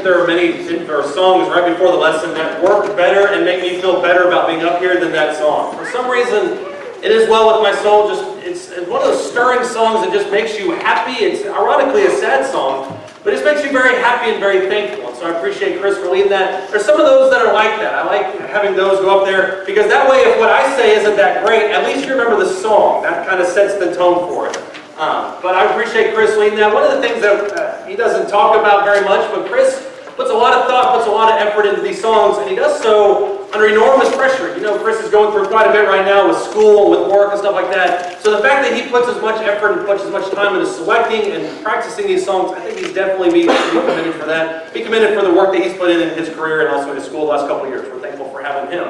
mentioned there are many songs right before the lesson that work better and make me feel better about being up here than that song. For some reason, it is well with my soul. It's one of those stirring songs that just makes you happy. It's ironically a sad song, but it just makes you very happy and very thankful. And so I appreciate Chris for leading that. There's some of those that are like that. I like having those go up there because that way, if what I say isn't that great, at least you remember the song. That kind of sets the tone for it. But I appreciate Chris leading that. One of the things that he doesn't talk about very much, but Chris puts a lot of thought, puts a lot of effort into these songs, and he does so under enormous pressure. You know, Chris is going through quite a bit right now with school, with work, and stuff like that. So the fact that he puts as much effort and puts as much time into selecting and practicing these songs, I think he's definitely be commended for that. Be commended for the work that he's put in his career and also in his school the last couple of years. We're thankful for having him.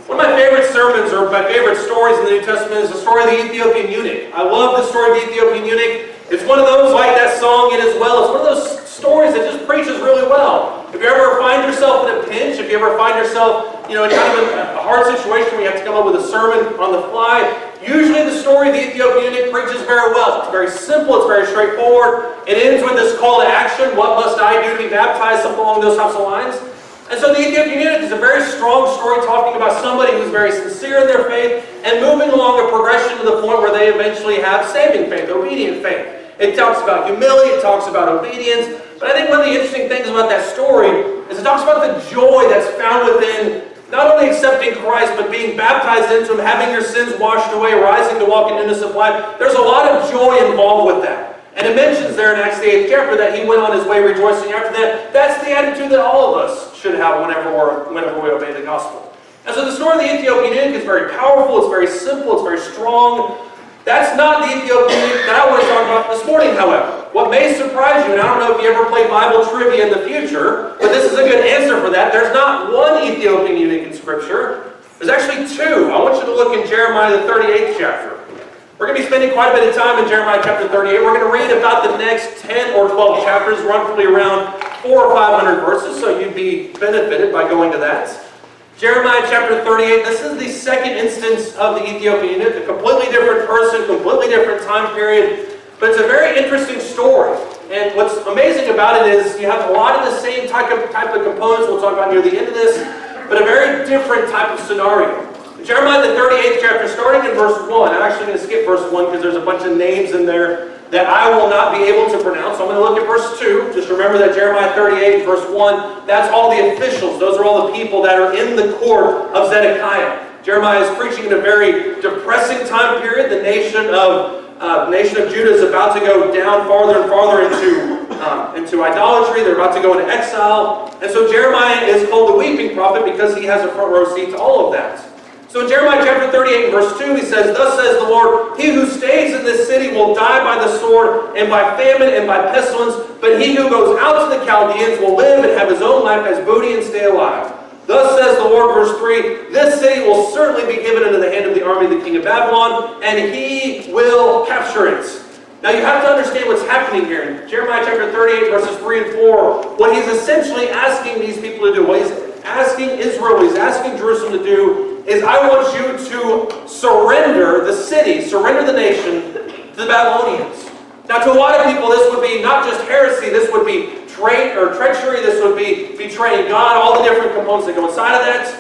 One of my favorite sermons, or my favorite stories in the New Testament, is the story of the Ethiopian Eunuch. I love the story of the Ethiopian Eunuch. It's one of those, like that song in as well, it's one of those stories that just preaches really well. If you ever find yourself in a pinch, if you ever find yourself, in kind of a hard situation where you have to come up with a sermon on the fly, usually the story of the Ethiopian Eunuch preaches very well. It's very simple, it's very straightforward. It ends with this call to action, what must I do to be baptized, something along those types of lines. And so the Ethiopian Eunuch is a very strong story talking about somebody who's very sincere in their faith and moving along a progression to the point where they eventually have saving faith, obedient faith. It talks about humility, it talks about obedience, but I think one of the interesting things about that story is it talks about the joy that's found within not only accepting Christ, but being baptized into Him, having your sins washed away, rising to walk in newness of life. There's a lot of joy involved with that. And it mentions there in Acts the 8th chapter that he went on his way rejoicing after that. That's the attitude that all of us should have whenever we obey the gospel. And so the story of the Ethiopian Eunuch is very powerful, it's very simple, it's very strong. That's not the Ethiopian Eunuch that I want to talk about this morning, however. What may surprise you, and I don't know if you ever play Bible trivia in the future, but this is a good answer for that. There's not one Ethiopian eunuch in Scripture. There's actually two. I want you to look in Jeremiah the 38th chapter. We're going to be spending quite a bit of time in Jeremiah chapter 38. We're going to read about the next 10 or 12 chapters, roughly around 400 or 500 verses, so you'd be benefited by going to that. Jeremiah chapter 38, this is the second instance of the Ethiopian eunuch, a completely different person, completely different time period, but it's a very interesting story. And what's amazing about it is you have a lot of the same type of components we'll talk about near the end of this, but a very different type of scenario. Jeremiah the 38th chapter, starting in verse 1. I'm actually going to skip verse 1 because there's a bunch of names in there that I will not be able to pronounce. So I'm going to look at verse 2. Just remember that Jeremiah 38, verse 1, that's all the officials. Those are all the people that are in the court of Zedekiah. Jeremiah is preaching in a very depressing time period. The nation of Judah is about to go down farther and farther into idolatry. They're about to go into exile. And so Jeremiah is called the weeping prophet because he has a front row seat to all of that. So in Jeremiah chapter 38 verse 2, he says, "Thus says the Lord, he who stays in this city will die by the sword, and by famine, and by pestilence, but he who goes out to the Chaldeans will live and have his own life as booty and stay alive. Thus says the Lord," verse 3, "this city will certainly be given into the hand of the army of the king of Babylon, and he will capture it." Now you have to understand what's happening here. In Jeremiah chapter 38 verses 3 and 4, what he's essentially asking these people to do, what he's asking Israel, what he's asking Jerusalem to do, is I want you to surrender the city, surrender the nation to the Babylonians. Now to a lot of people this would be not just heresy, this would be treachery, this would be betraying God, all the different components that go inside of that.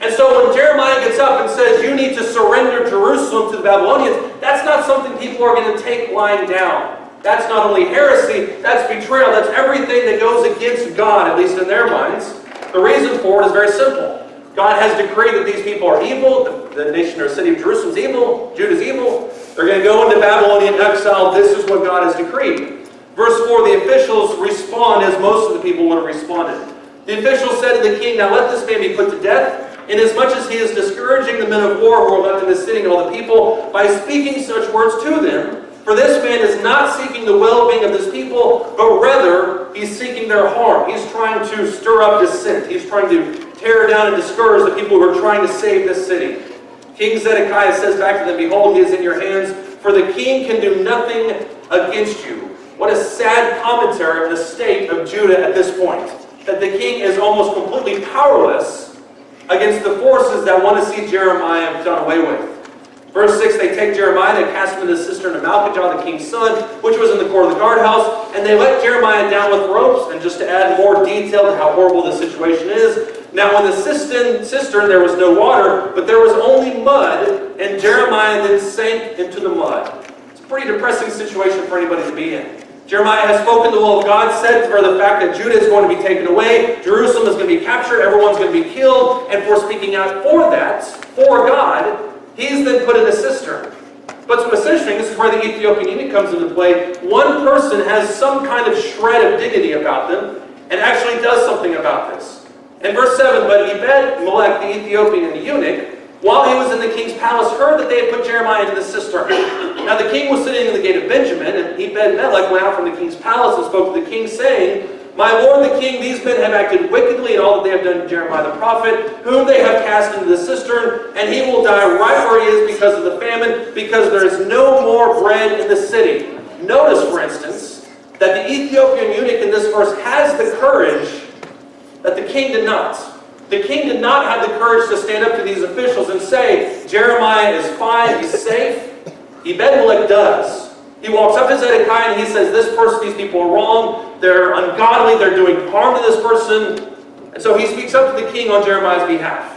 And so when Jeremiah gets up and says you need to surrender Jerusalem to the Babylonians, that's not something people are going to take lying down. That's not only heresy, that's betrayal, that's everything that goes against God, at least in their minds. The reason for it is very simple. God has decreed that these people are evil, the nation or city of Jerusalem is evil, Judah is evil. They're going to go into Babylonian exile. This is what God has decreed. Verse 4, the officials respond as most of the people would have responded. The officials said to the king, "Now let this man be put to death, inasmuch as he is discouraging the men of war who are left in the city and all the people by speaking such words to them. For this man is not seeking the well-being of this people, but rather he's seeking their harm." He's trying to stir up dissent. He's trying to tear down and discourage the people who are trying to save this city. King Zedekiah says back to them, "Behold, he is in your hands, for the king can do nothing against you." What a sad commentary of the state of Judah at this point. That the king is almost completely powerless against the forces that want to see Jeremiah done away with. Verse 6, they take Jeremiah, they cast him into the cistern of Malchijah, the king's son, which was in the court of the guardhouse, and they let Jeremiah down with ropes. And just to add more detail to how horrible the situation is, now in the cistern there was no water, but there was only mud, and Jeremiah then sank into the mud. It's a pretty depressing situation for anybody to be in. Jeremiah has spoken the will of God, said for the fact that Judah is going to be taken away, Jerusalem is going to be captured, everyone's going to be killed, and for speaking out for that, for God, he's then put in a cistern. But what's interesting, this is where the Ethiopian eunuch comes into play. One person has some kind of shred of dignity about them, and actually does something about this. In verse 7, but Ebed-Melech, the Ethiopian eunuch, while he was in the king's palace, heard that they had put Jeremiah into the cistern. Now the king was sitting in the gate of Benjamin, and Ebed-Melech went out from the king's palace and spoke to the king, saying, My lord the king, these men have acted wickedly in all that they have done to Jeremiah the prophet, whom they have cast into the cistern, and he will die right where he is because of the famine, because there is no more bread in the city. Notice, for instance, that the Ethiopian eunuch in this verse has the courage that the king did not. The king did not have the courage to stand up to these officials and say, Jeremiah is fine, he's safe. Ebed-Melech does. He walks up to Zedekiah and he says, this person, these people are wrong, they're ungodly, they're doing harm to this person. And so he speaks up to the king on Jeremiah's behalf.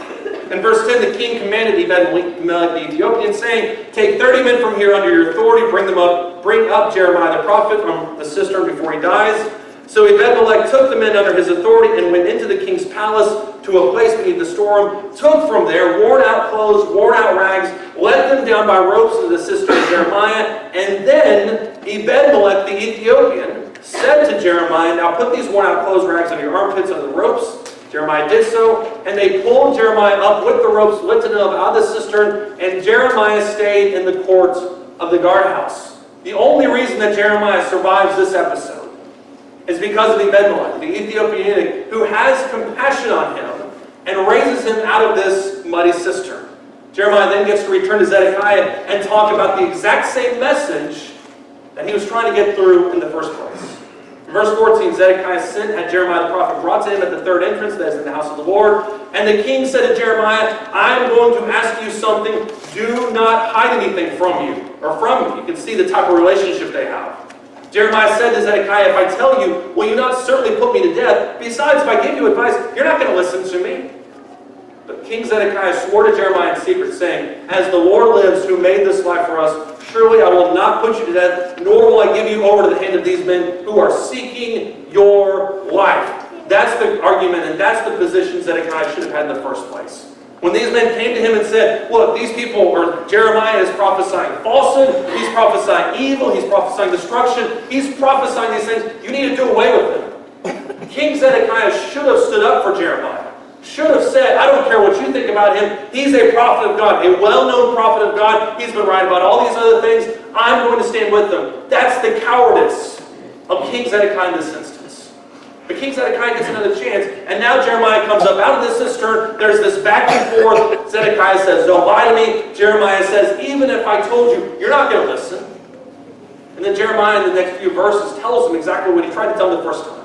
In verse 10, the king commanded Ebed-Melech the Ethiopian, saying, Take 30 men from here under your authority, bring up Jeremiah the prophet from the cistern before he dies. So Ebed-Melech took the men under his authority and went into the king's palace to a place beneath the storeroom, took from there worn-out clothes, worn-out rags, let them down by ropes into the cistern of Jeremiah, and then Ebed-Melech the Ethiopian said to Jeremiah, Now put these worn-out clothes, rags on your armpits under the ropes. Jeremiah did so, and they pulled Jeremiah up with the ropes, lifted him up out of the cistern, and Jeremiah stayed in the court of the guardhouse. The only reason that Jeremiah survives this episode is because of Ebed-Melech, the Ethiopian eunuch, who has compassion on him and raises him out of this muddy cistern. Jeremiah then gets to return to Zedekiah and talk about the exact same message that he was trying to get through in the first place. In verse 14, Zedekiah had Jeremiah the prophet brought to him at the third entrance that is in the house of the Lord. And the king said to Jeremiah, I am going to ask you something. Do not hide anything from you or from me. You can see the type of relationship they have. Jeremiah said to Zedekiah, If I tell you, will you not certainly put me to death? Besides, if I give you advice, you're not going to listen to me. But King Zedekiah swore to Jeremiah in secret, saying, As the Lord lives, who made this life for us, surely I will not put you to death, nor will I give you over to the hand of these men who are seeking your life. That's the argument, and that's the position Zedekiah should have had in the first place. When these men came to him and said, Look, these people, or Jeremiah is prophesying falsehood, he's prophesying evil, he's prophesying destruction, he's prophesying these things, you need to do away with him. King Zedekiah should have stood up for Jeremiah. Should have said, I don't care what you think about him, he's a prophet of God, a well-known prophet of God, he's been right about all these other things, I'm going to stand with them. That's the cowardice of King Zedekiah in this instance. But King Zedekiah gets another chance, and now Jeremiah comes up out of the cistern. There's this back and forth. Zedekiah says, Don't lie to me. Jeremiah says, Even if I told you, you're not going to listen. And then Jeremiah in the next few verses tells him exactly what he tried to tell him the first time.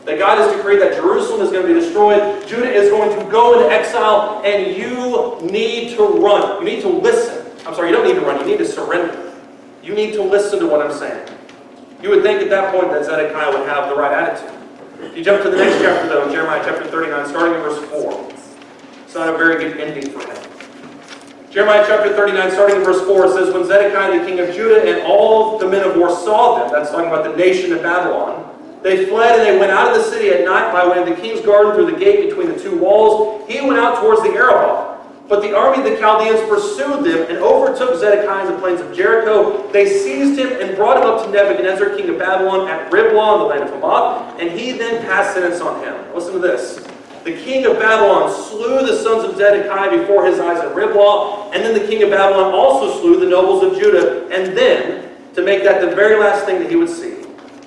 That God has decreed that Jerusalem is going to be destroyed. Judah is going to go into exile, and you need to run. You need to listen. I'm sorry, you don't need to run. You need to surrender. You need to listen to what I'm saying. You would think at that point that Zedekiah would have the right attitude. If you jump to the next chapter, though, Jeremiah chapter 39, starting in verse 4. It's not a very good ending for him. Jeremiah chapter 39, starting in verse 4, it says, When Zedekiah the king of Judah and all the men of war saw them, that's talking about the nation of Babylon, they fled and they went out of the city at night by way of the king's garden through the gate between the two walls. He went out towards the Arabah. But the army of the Chaldeans pursued them and overtook Zedekiah in the plains of Jericho. They seized him and brought him up to Nebuchadnezzar, king of Babylon, at Riblah in the land of Hamath, and he then passed sentence on him. Listen to this. The king of Babylon slew the sons of Zedekiah before his eyes at Riblah, and then the king of Babylon also slew the nobles of Judah, and then, to make that the very last thing that he would see,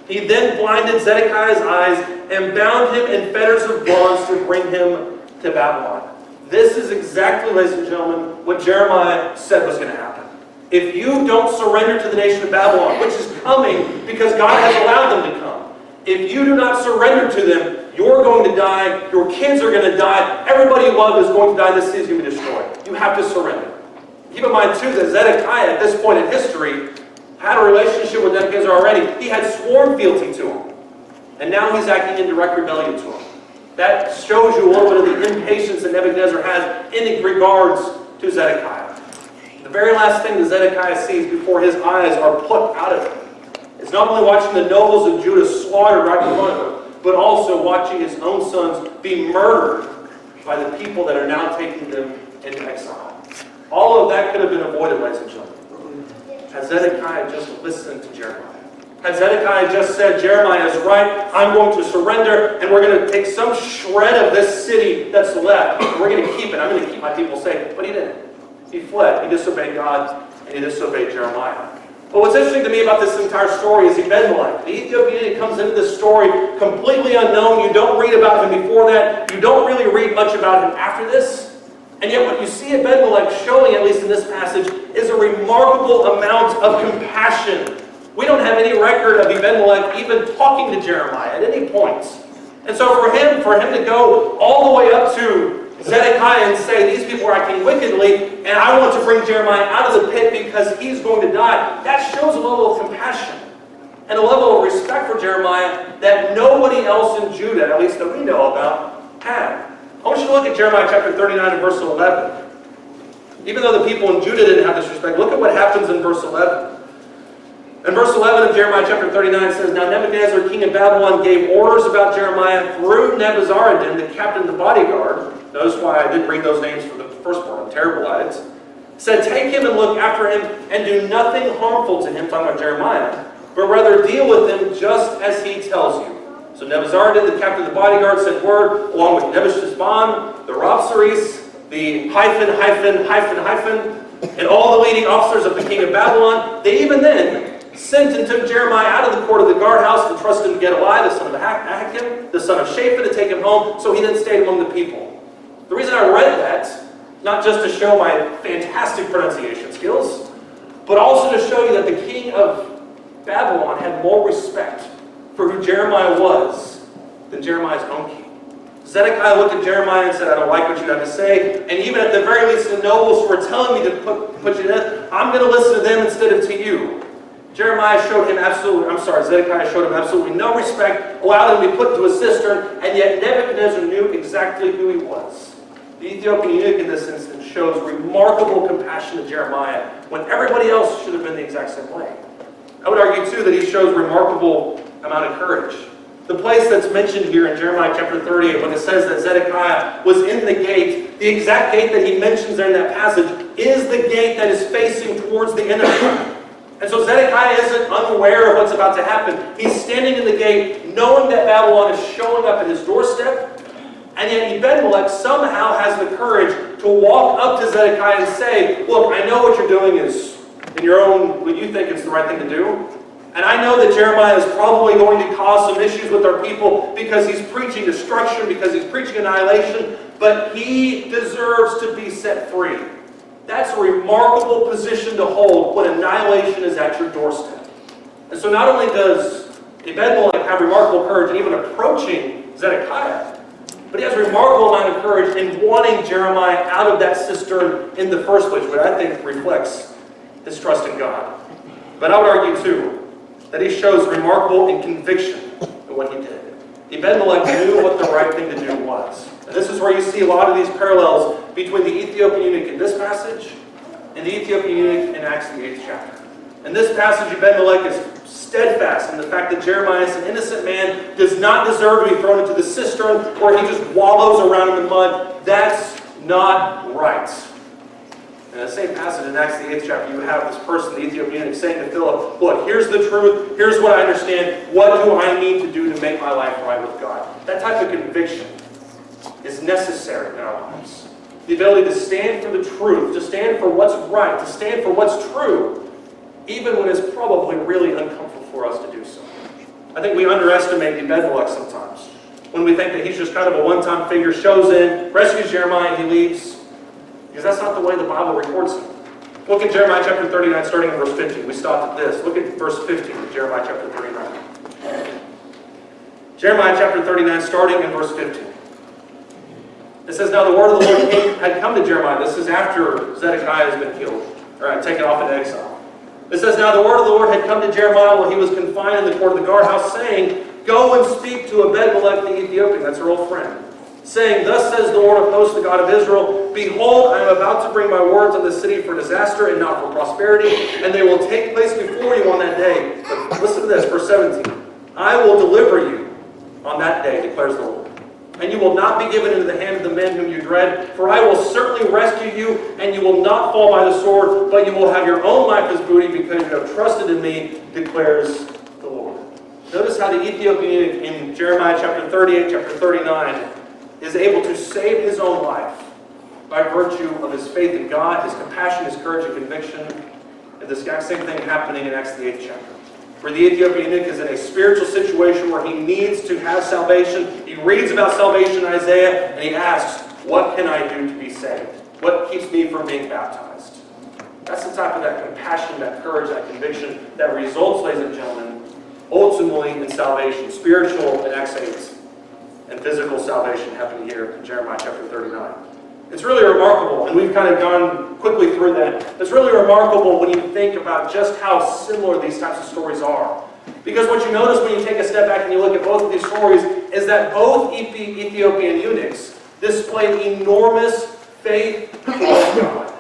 he then blinded Zedekiah's eyes and bound him in fetters of bronze to bring him to Babylon. This is exactly, ladies and gentlemen, what Jeremiah said was going to happen. If you don't surrender to the nation of Babylon, which is coming because God has allowed them to come, if you do not surrender to them, you're going to die, your kids are going to die, everybody you love is going to die, this city is going to be destroyed. You have to surrender. Keep in mind, too, that Zedekiah, at this point in history, had a relationship with Nebuchadnezzar already. He had sworn fealty to him. And now he's acting in direct rebellion to him. That shows you a little bit of the impatience that Nebuchadnezzar has in regards to Zedekiah. The very last thing that Zedekiah sees before his eyes are plucked out of him is not only watching the nobles of Judah slaughtered right in front of him, but also watching his own sons be murdered by the people that are now taking them into exile. All of that could have been avoided, ladies and gentlemen, had Zedekiah just listened to Jeremiah. Had Zedekiah just said, Jeremiah is right, I'm going to surrender, and we're going to take some shred of this city that's left, and we're going to keep it. I'm going to keep my people safe. But he didn't. He fled. He disobeyed God, and he disobeyed Jeremiah. But what's interesting to me about this entire story is Ebenmelech. The Ethiopian comes into this story completely unknown. You don't read about him before that. You don't really read much about him after this. And yet what you see Ebenmelech showing, at least in this passage, is a remarkable amount of compassion. We don't have any record of Ebenmelech even talking to Jeremiah at any point. And so for him to go all the way up to Zedekiah and say, these people are acting wickedly, and I want to bring Jeremiah out of the pit because he's going to die, that shows a level of compassion and a level of respect for Jeremiah that nobody else in Judah, at least that we know about, had. I want you to look at Jeremiah chapter 39 and verse 11. Even though the people in Judah didn't have this respect, look at what happens in verse 11. In verse 11 of Jeremiah chapter 39 it says, Now Nebuchadnezzar, king of Babylon, gave orders about Jeremiah through Nebuzaradan, the captain of the bodyguard. Notice why I didn't read those names for the first part. I'm terrible at it. Said, take him and look after him and do nothing harmful to him, talking about Jeremiah, but rather deal with him just as he tells you. So Nebuzaradan, the captain of the bodyguard, sent word, along with Nebuchadnezzar, the Rapsaris, the and all the leading officers of the king of Babylon. They even then sent and took Jeremiah out of the court of the guardhouse to trust him to Gedaliah, the son of Ahikam, the son of Shaphan, to take him home, so he then stayed among the people. The reason I read that, not just to show my fantastic pronunciation skills, but also to show you that the king of Babylon had more respect for who Jeremiah was than Jeremiah's own king. Zedekiah looked at Jeremiah and said, I don't like what you have to say. And even at the very least, the nobles who were telling me to put you to death, I'm going to listen to them instead of to you. Zedekiah showed him absolutely no respect, allowed him to be put into a cistern, and yet Nebuchadnezzar knew exactly who he was. The Ethiopian eunuch in this instance shows remarkable compassion to Jeremiah when everybody else should have been the exact same way. I would argue too that he shows remarkable amount of courage. The place that's mentioned here in Jeremiah chapter 38, when it says that Zedekiah was in the gate, the exact gate that he mentions there in that passage is the gate that is facing towards the enemy. And so Zedekiah isn't unaware of what's about to happen. He's standing in the gate, knowing that Babylon is showing up at his doorstep, and yet Ebenmelech somehow has the courage to walk up to Zedekiah and say, look, I know what you're doing is in your own, what you think is the right thing to do. And I know that Jeremiah is probably going to cause some issues with our people because he's preaching destruction, because he's preaching annihilation, but he deserves to be set free. That's a remarkable position to hold when annihilation is at your doorstep. And so not only does Ebenmelech have remarkable courage even approaching Zedekiah, but he has a remarkable amount of courage in wanting Jeremiah out of that cistern in the first place, which I think reflects his trust in God. But I would argue too that he shows remarkable in conviction in what he did. Ebenmelech knew what the right thing to do was. And this is where you see a lot of these parallels between the Ethiopian eunuch in this passage and the Ethiopian eunuch in Acts the 8th chapter. In this passage, Ebenmelech is steadfast in the fact that Jeremiah is an innocent man, does not deserve to be thrown into the cistern where he just wallows around in the mud. That's not right. In the same passage in Acts the 8th chapter, you have this person, the Ethiopian eunuch, saying to Philip, look, here's the truth, here's what I understand, what do I need to do to make my life right with God? That type of conviction is necessary in our lives. The ability to stand for the truth, to stand for what's right, to stand for what's true, even when it's probably really uncomfortable for us to do so. I think we underestimate Ebenmelech sometimes, when we think that he's just kind of a one-time figure, shows in, rescues Jeremiah, and he leaves. Because that's not the way the Bible records him. Look at Jeremiah chapter 39, starting in verse 15. We stopped at this. Look at verse 15 of Jeremiah chapter 39. Jeremiah chapter 39, starting in verse 15. It It says, now the word of the Lord had come to Jeremiah. This is after Zedekiah has been killed, or taken off in exile. It says, now the word of the Lord had come to Jeremiah while he was confined in the court of the guardhouse, saying, go and speak to Ebed-melech the Ethiopian, that's her old friend, saying, thus says the Lord of hosts, the God of Israel, behold, I am about to bring my words on the city for disaster and not for prosperity, and they will take place before you on that day. But listen to this, verse 17. I will deliver you on that day, declares the Lord. And you will not be given into the hand of the men whom you dread, for I will certainly rescue you, and you will not fall by the sword, but you will have your own life as booty, because you have trusted in me, declares the Lord. Notice how the Ethiopian in Jeremiah chapter 38, chapter 39, is able to save his own life by virtue of his faith in God, his compassion, his courage, and conviction. And this exact same thing happening in Acts the 8th chapter, where the Ethiopian Eunich is in a spiritual situation where he needs to have salvation. He reads about salvation in Isaiah, and he asks, what can I do to be saved? What keeps me from being baptized? That's the type of that compassion, that courage, that conviction that results, ladies and gentlemen, ultimately in salvation, spiritual in Acts 8, and physical salvation happening here in Jeremiah chapter 39. It's really remarkable, and we've kind of gone quickly through that. It's really remarkable when you think about just how similar these types of stories are. Because what you notice when you take a step back and you look at both of these stories is that both Ethiopian eunuchs displayed enormous faith in God.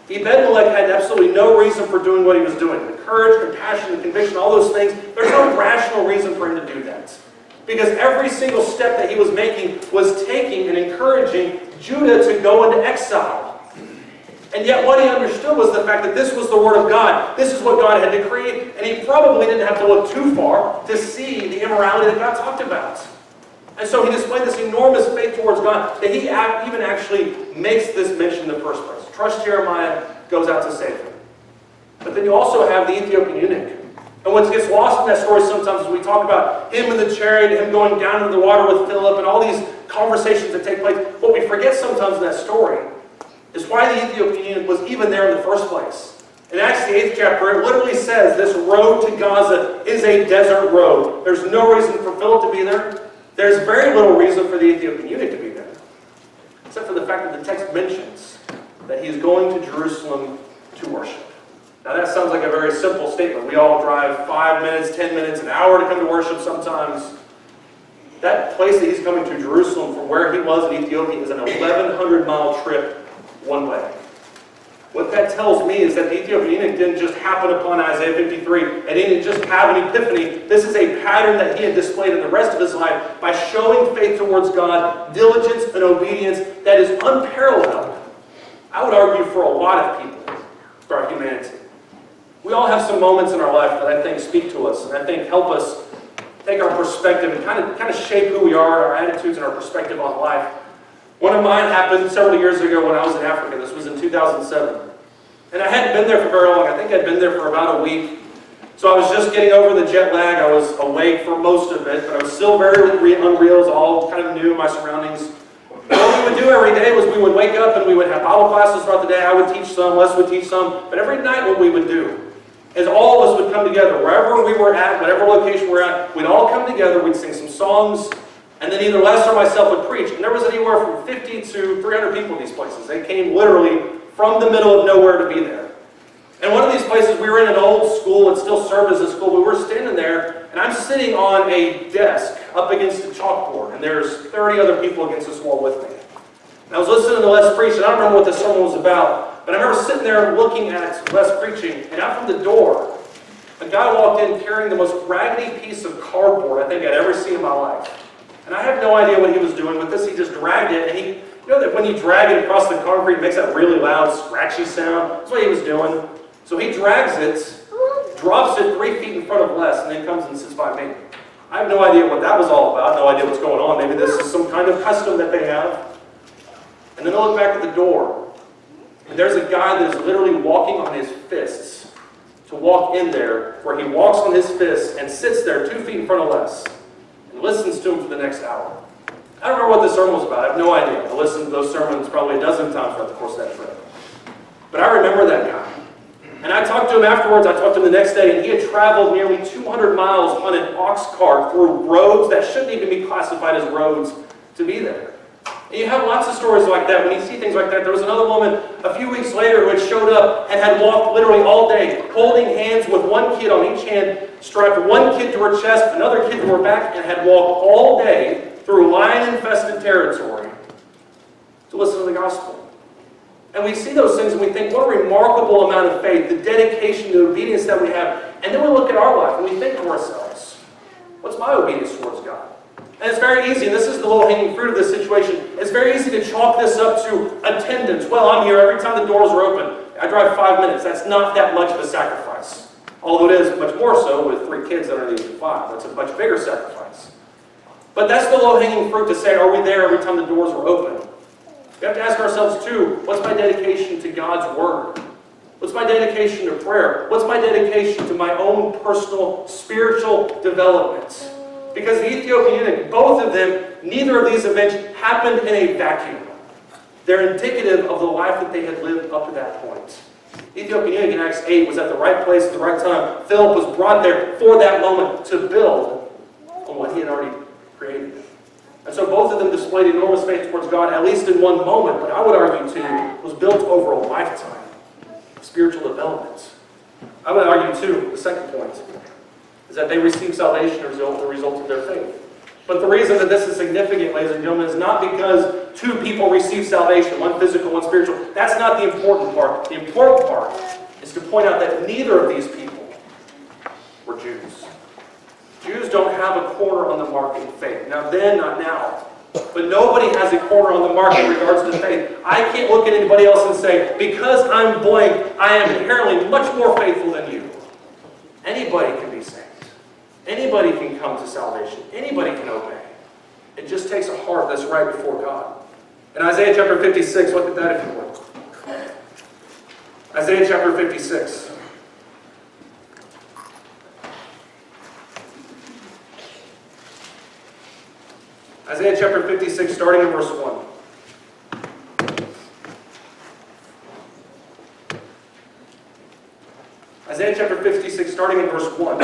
Ebed-melech had absolutely no reason for doing what he was doing. The courage, compassion, and conviction, all those things, there's no rational reason for him to do that. Because every single step that he was making was taking and encouraging Judah to go into exile. And yet what he understood was the fact that this was the word of God. This is what God had decreed, and he probably didn't have to look too far to see the immorality that God talked about. And so he displayed this enormous faith towards God that he even actually makes this mention in the first place. Trust Jeremiah, goes out to save him. But then you also have the Ethiopian eunuch. And what gets lost in that story sometimes is we talk about him in the chariot, him going down into the water with Philip, and all these conversations that take place. What we forget sometimes in that story is why the Ethiopian eunuch was even there in the first place. In Acts the 8th chapter, it literally says this road to Gaza is a desert road. There's no reason for Philip to be there. There's very little reason for the Ethiopian eunuch to be there, except for the fact that the text mentions that he is going to Jerusalem to worship. Now that sounds like a very simple statement. We all drive 5 minutes, 10 minutes, an hour to come to worship sometimes. That place that he's coming to, Jerusalem, from where he was in Ethiopia, is an 1,100-mile trip one way. What that tells me is that the Ethiopian eunuch didn't just happen upon Isaiah 53 and he didn't just have an epiphany. This is a pattern that he had displayed in the rest of his life by showing faith towards God, diligence and obedience that is unparalleled. I would argue for a lot of people, for our humanity. We all have some moments in our life that I think speak to us and I think help us take our perspective and kind of shape who we are, our attitudes and our perspective on life. One of mine happened several years ago when I was in Africa. This was in 2007. And I hadn't been there for very long. I think I'd been there for about a week. So I was just getting over the jet lag. I was awake for most of it, but I was still very unreal. It was all kind of new, my surroundings. What we would do every day was we would wake up and we would have Bible classes throughout the day. I would teach some, Les would teach some. But every night what we would do is all of us would come together. Wherever we were at, whatever location we were at, we'd all come together. We'd sing some songs. And then either Les or myself would preach. And there was anywhere from 50 to 300 people in these places. They came literally from the middle of nowhere to be there. And one of these places, we were in an old school. It still served as a school. We were standing there, and I'm sitting on a desk up against a chalkboard. And there's 30 other people against this wall with me. And I was listening to Les preach, and I don't remember what this sermon was about. But I remember sitting there looking at Les preaching, and out from the door, a guy walked in carrying the most raggedy piece of cardboard I think I'd ever seen in my life. And I have no idea what he was doing with this. He just dragged it, and you know that when you drag it across the concrete, it makes that really loud, scratchy sound? That's what he was doing. So he drags it, drops it 3 feet in front of Les, and then comes and sits by me. I have no idea what that was all about, no idea what's going on. Maybe this is some kind of custom that they have. And then I look back at the door, and there's a guy that is literally walking on his fists to walk in there, where he walks on his fists and sits there 2 feet in front of Les. And listens to him for the next hour. I don't remember what this sermon was about. I have no idea. I listened to those sermons probably a dozen times throughout the course of that trip. But I remember that guy. And I talked to him afterwards. I talked to him the next day, and he had traveled nearly 200 miles on an ox cart through roads that shouldn't even be classified as roads to be there. And you have lots of stories like that. When you see things like that, there was another woman a few weeks later who had showed up and had walked literally all day, holding hands with one kid on each hand, strapped one kid to her chest, another kid to her back, and had walked all day through lion-infested territory to listen to the gospel. And we see those things and we think, what a remarkable amount of faith, the dedication, the obedience that we have. And then we look at our life and we think to ourselves, what's my obedience towards God? And it's very easy, and this is the low-hanging fruit of this situation, it's very easy to chalk this up to attendance. Well, I'm here every time the doors are open. I drive 5 minutes. That's not that much of a sacrifice. Although it is much more so with 3 kids under the age of 5. That's a much bigger sacrifice. But that's the low-hanging fruit to say, are we there every time the doors are open? We have to ask ourselves, too, what's my dedication to God's Word? What's my dedication to prayer? What's my dedication to my own personal spiritual development? Because the Ethiopian eunuch, both of them, neither of these events happened in a vacuum. They're indicative of the life that they had lived up to that point. The Ethiopian eunuch in Acts 8 was at the right place at the right time. Philip was brought there for that moment to build on what he had already created. And so both of them displayed enormous faith towards God, at least in one moment, but I would argue, too, was built over a lifetime of spiritual development. I would argue, too, the second point, is that they received salvation as a result of their faith. But the reason that this is significant, ladies and gentlemen, is not because 2 people received salvation, one physical, one spiritual. That's not the important part. The important part is to point out that neither of these people were Jews. Jews don't have a corner on the market in faith. Now then, not now. But nobody has a corner on the market in regards to faith. I can't look at anybody else and say, because I'm blank, I am inherently much more faithful than you. Anybody can be saved. Anybody can come to salvation. Anybody can obey. It just takes a heart that's right before God. In Isaiah chapter 56, look at that if you would. Isaiah chapter 56. Isaiah chapter 56, starting in verse 1. Isaiah chapter 56, starting in verse 1.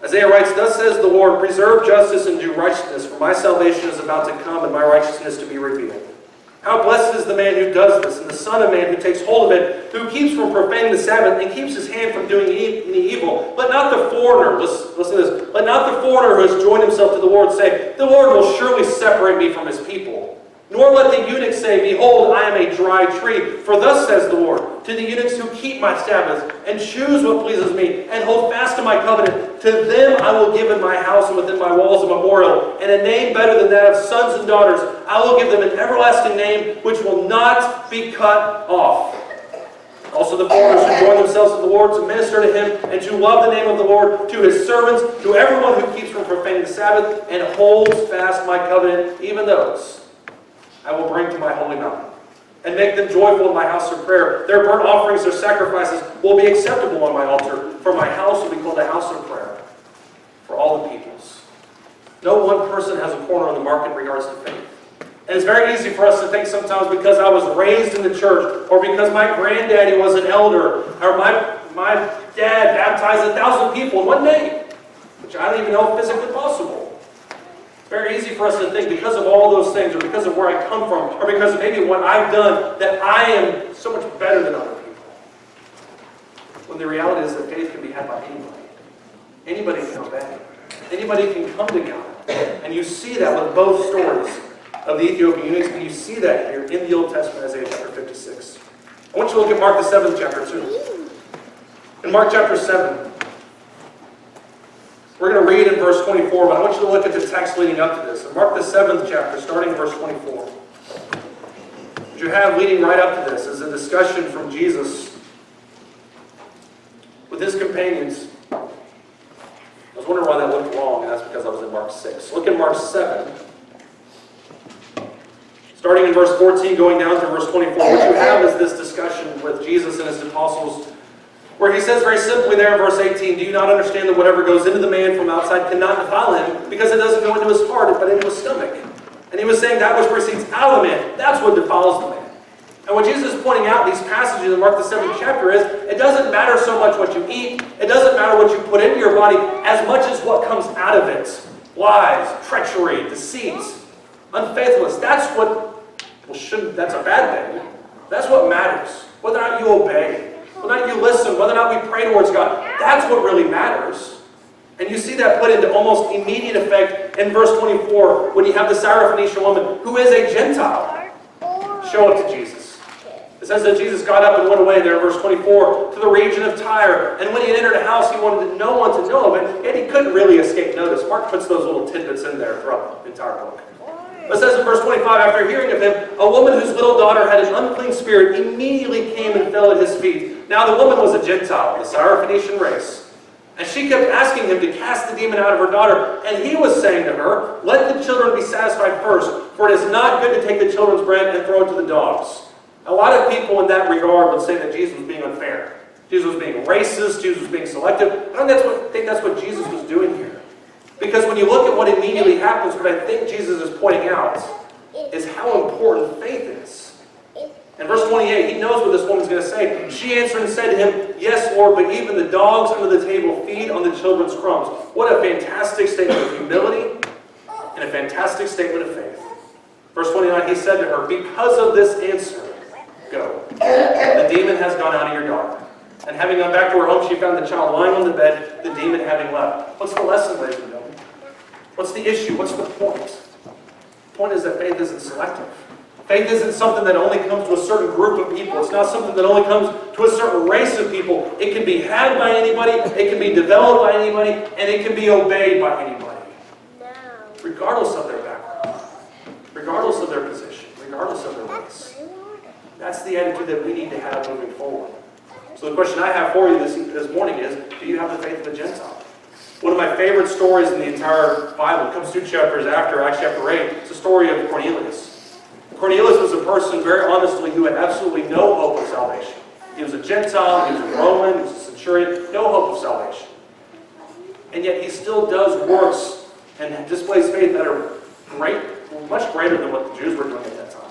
Isaiah writes, "Thus says the Lord, preserve justice and do righteousness, for my salvation is about to come and my righteousness to be revealed. How blessed is the man who does this, and the son of man who takes hold of it, who keeps from profaning the Sabbath and keeps his hand from doing any evil. Let not the foreigner," listen to this, "let not the foreigner who has joined himself to the Lord say, the Lord will surely separate me from his people. Nor let the eunuch say, behold, I am a dry tree. For thus says the Lord, to the eunuchs who keep my Sabbaths, and choose what pleases me, and hold fast to my covenant, to them I will give in my house and within my walls a memorial, and a name better than that of sons and daughters. I will give them an everlasting name, which will not be cut off. Also the foreigners who join themselves to the Lord to minister to him, and to love the name of the Lord, to his servants, to everyone who keeps from profaning the Sabbath, and holds fast my covenant, even those I will bring to my holy mountain, and make them joyful in my house of prayer. Their burnt offerings, their sacrifices will be acceptable on my altar, for my house will be called a house of prayer for all the peoples." No one person has a corner on the market in regards to faith. And it's very easy for us to think sometimes because I was raised in the church, or because my granddaddy was an elder, or my dad baptized 1,000 people in one day, which I don't even know if physically possible. It's very easy for us to think because of all those things, or because of where I come from, or because of maybe what I've done, that I am so much better than other people. When the reality is that faith can be had by anybody. Anybody can obey. Anybody can come to God. And you see that with both stories of the Ethiopian eunuchs, and you see that here in the Old Testament, Isaiah chapter 56. I want you to look at Mark the 7th chapter too. In Mark chapter 7, we're going to read in verse 24, but I want you to look at the text leading up to this. In Mark the 7th chapter, starting in verse 24. What you have leading right up to this is a discussion from Jesus with his companions. I was wondering why that looked wrong, and that's because I was in Mark 6. Look at Mark 7. Starting in verse 14, going down to verse 24. What you have is this discussion with Jesus and his apostles, where he says very simply there in verse 18, "Do you not understand that whatever goes into the man from outside cannot defile him, because it doesn't go into his heart, but into his stomach?" And he was saying that which proceeds out of the man, that's what defiles the man. And what Jesus is pointing out in these passages in Mark the 7th chapter is, it doesn't matter so much what you eat, it doesn't matter what you put into your body, as much as what comes out of it. Lies, treachery, deceit. Unfaithfulness, that's a bad thing. That's what matters. Whether or not you obey, whether or not you listen, whether or not we pray towards God, that's what really matters. And you see that put into almost immediate effect in verse 24 when you have the Syrophoenician woman who is a Gentile show up to Jesus. It says that Jesus got up and went away there in verse 24 to the region of Tyre. And when he had entered a house, he wanted no one to know of it, yet he couldn't really escape notice. Mark puts those little tidbits in there throughout the entire book. It says in verse 25, after hearing of him, a woman whose little daughter had an unclean spirit immediately came and fell at his feet. Now the woman was a Gentile, the Syrophoenician race. And she kept asking him to cast the demon out of her daughter. And he was saying to her, let the children be satisfied first, for it is not good to take the children's bread and throw it to the dogs. A lot of people in that regard would say that Jesus was being unfair. Jesus was being racist. Jesus was being selective. I don't think that's what Jesus was doing here. Because when you look at what immediately happens, what I think Jesus is pointing out is how important faith is. In verse 28, he knows what this woman's going to say. She answered and said to him, yes, Lord, but even the dogs under the table feed on the children's crumbs. What a fantastic statement of humility and a fantastic statement of faith. Verse 29, he said to her, because of this answer, go. The demon has gone out of your daughter. And having gone back to her home, she found the child lying on the bed, the demon having left. What's the lesson, ladies and gentlemen? What's the issue? What's the point? The point is that faith isn't selective. Faith isn't something that only comes to a certain group of people. It's not something that only comes to a certain race of people. It can be had by anybody, it can be developed by anybody, and it can be obeyed by anybody. Regardless of their background, regardless of their position, regardless of their race. That's the attitude that we need to have moving forward. So the question I have for you this morning is, do you have the faith of a Gentile? One of my favorite stories in the entire Bible comes 2 chapters after, Acts chapter 8. It's the story of Cornelius. Cornelius was a person, very honestly, who had absolutely no hope of salvation. He was a Gentile, he was a Roman, he was a centurion, no hope of salvation. And yet he still does works and displays faith that are great, much greater than what the Jews were doing at that time.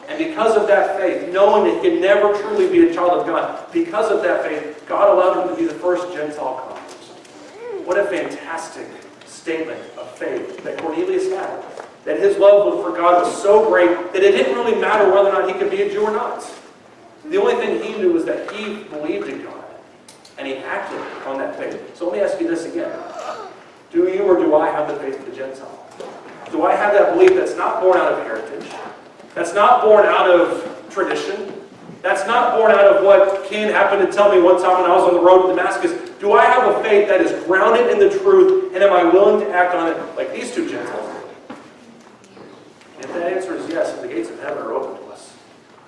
And because of that faith, knowing that he could never truly be a child of God, because of that faith, God allowed him to be the first Gentile convert. What a fantastic statement of faith that Cornelius had. That his love for God was so great that it didn't really matter whether or not he could be a Jew or not. The only thing he knew was that he believed in God. And he acted on that faith. So let me ask you this again. Do you or do I have the faith of the Gentile? Do I have that belief that's not born out of heritage? That's not born out of tradition? That's not born out of what Ken happened to tell me one time when I was on the road to Damascus? Do I have a faith that is grounded in the truth, and am I willing to act on it like these two Gentiles did? If that answer is yes, the gates of heaven are open to us.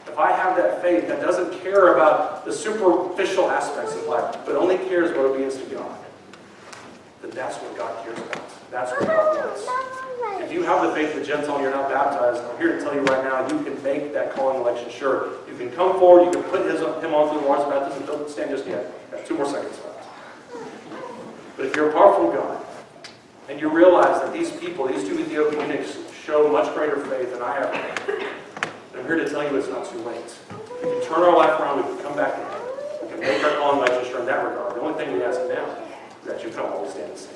If I have that faith that doesn't care about the superficial aspects of life, but only cares what obedience to God, then that's what God cares about. That's what God wants. If you have the faith of the Gentile and you're not baptized, I'm here to tell you right now, you can make that calling election sure. You can come forward, you can put him on through the waters of baptism. Don't stand just yet. Got 2 more seconds left. But if you're apart from God, and you realize that these people, these 2 Ethiopian eunuchs, show much greater faith than I have, I'm here to tell you it's not too late. We can turn our life around, we can come back to Him. We can make our calling election sure in that regard. The only thing we ask now is that you come always stand and sing.